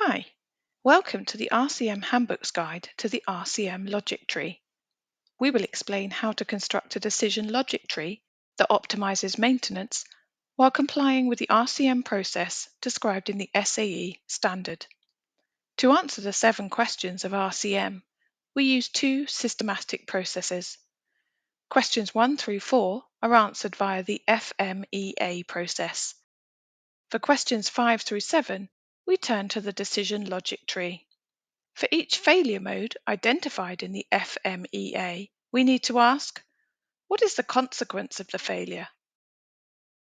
Hi, welcome to the RCM Handbook's Guide to the RCM Logic Tree. We will explain how to construct a decision logic tree that optimizes maintenance while complying with the RCM process described in the SAE standard. To answer the 7 questions of RCM, we use 2 systematic processes. Questions 1 through 4 are answered via the FMEA process. For questions 5 through 7, we turn to the decision logic tree. For each failure mode identified in the FMEA, we need to ask, what is the consequence of the failure?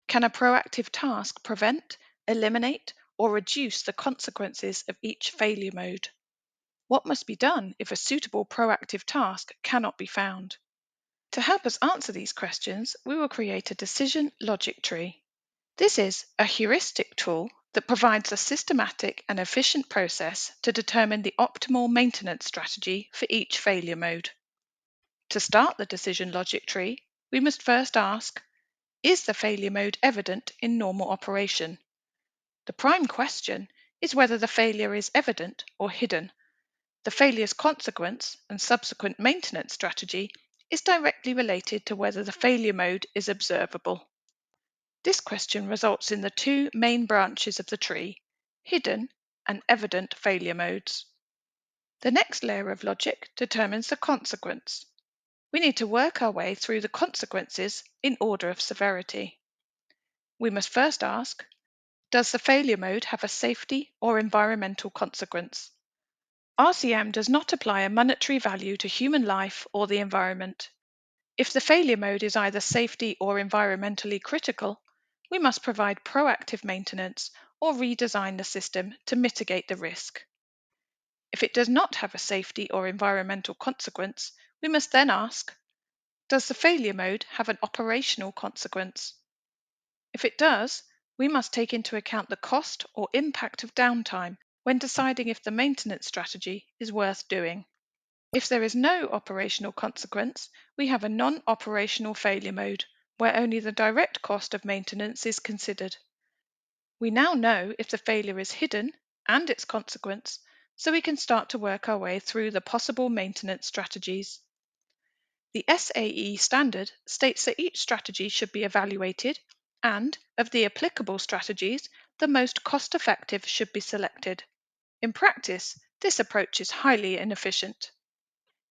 Can a proactive task prevent, eliminate, or reduce the consequences of each failure mode? What must be done if a suitable proactive task cannot be found? To help us answer these questions, we will create a decision logic tree. This is a heuristic tool that provides a systematic and efficient process to determine the optimal maintenance strategy for each failure mode. To start the decision logic tree, we must first ask, is the failure mode evident in normal operation? The prime question is whether the failure is evident or hidden. The failure's consequence and subsequent maintenance strategy is directly related to whether the failure mode is observable. This question results in the 2 main branches of the tree, hidden and evident failure modes. The next layer of logic determines the consequence. We need to work our way through the consequences in order of severity. We must first ask, does the failure mode have a safety or environmental consequence? RCM does not apply a monetary value to human life or the environment. If the failure mode is either safety or environmentally critical, we must provide proactive maintenance or redesign the system to mitigate the risk. If it does not have a safety or environmental consequence, we must then ask, does the failure mode have an operational consequence? If it does, we must take into account the cost or impact of downtime when deciding if the maintenance strategy is worth doing. If there is no operational consequence, we have a non-operational failure mode, where only the direct cost of maintenance is considered. We now know if the failure is hidden and its consequence, so we can start to work our way through the possible maintenance strategies. The SAE standard states that each strategy should be evaluated, and, of the applicable strategies, the most cost-effective should be selected. In practice, this approach is highly inefficient.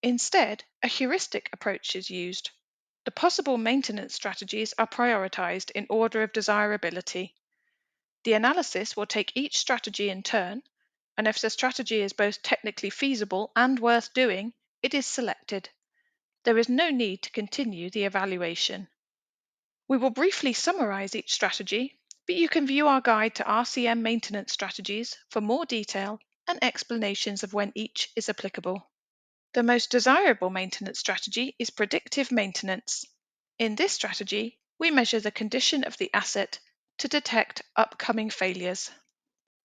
Instead, a heuristic approach is used. The possible maintenance strategies are prioritized in order of desirability. The analysis will take each strategy in turn, and if the strategy is both technically feasible and worth doing, it is selected. There is no need to continue the evaluation. We will briefly summarize each strategy, but you can view our guide to RCM maintenance strategies for more detail and explanations of when each is applicable. The most desirable maintenance strategy is predictive maintenance. In this strategy, we measure the condition of the asset to detect upcoming failures.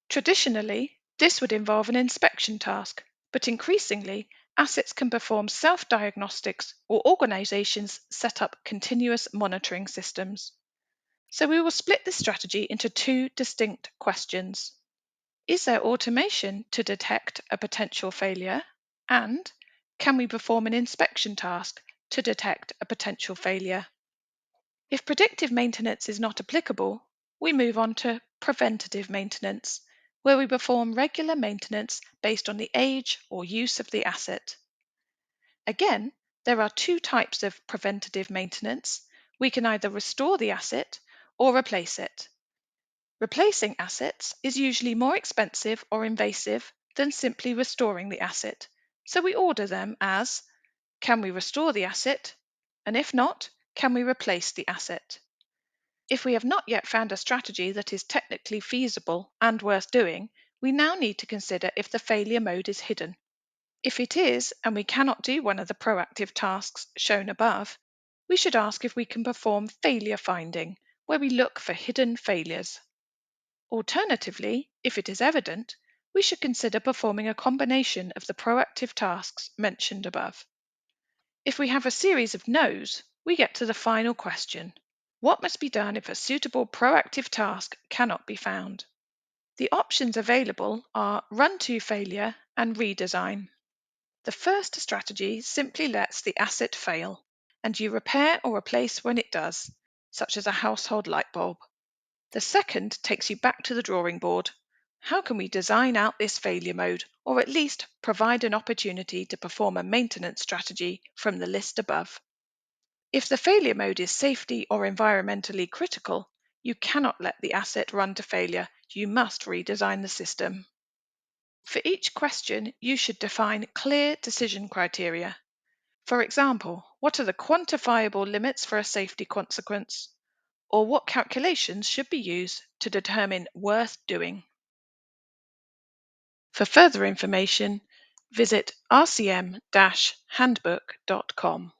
Traditionally, this would involve an inspection task, but increasingly, assets can perform self-diagnostics or organizations set up continuous monitoring systems. So we will split this strategy into 2 distinct questions. Is there automation to detect a potential failure? And can we perform an inspection task to detect a potential failure? If predictive maintenance is not applicable, we move on to preventative maintenance, where we perform regular maintenance based on the age or use of the asset. Again, there are 2 types of preventative maintenance. We can either restore the asset or replace it. Replacing assets is usually more expensive or invasive than simply restoring the asset, so we order them as, can we restore the asset? And if not, can we replace the asset? If we have not yet found a strategy that is technically feasible and worth doing, we now need to consider if the failure mode is hidden. If it is, and we cannot do one of the proactive tasks shown above, we should ask if we can perform failure finding, where we look for hidden failures. Alternatively, if it is evident, we should consider performing a combination of the proactive tasks mentioned above. If we have a series of no's, we get to the final question. What must be done if a suitable proactive task cannot be found? The options available are run to failure and redesign. The first strategy simply lets the asset fail, and you repair or replace when it does, such as a household light bulb. The second takes you back to the drawing board. How can we design out this failure mode, or at least provide an opportunity to perform a maintenance strategy from the list above? If the failure mode is safety or environmentally critical, you cannot let the asset run to failure. You must redesign the system. For each question, you should define clear decision criteria. For example, what are the quantifiable limits for a safety consequence? Or what calculations should be used to determine worth doing? For further information, visit rcm-handbook.com.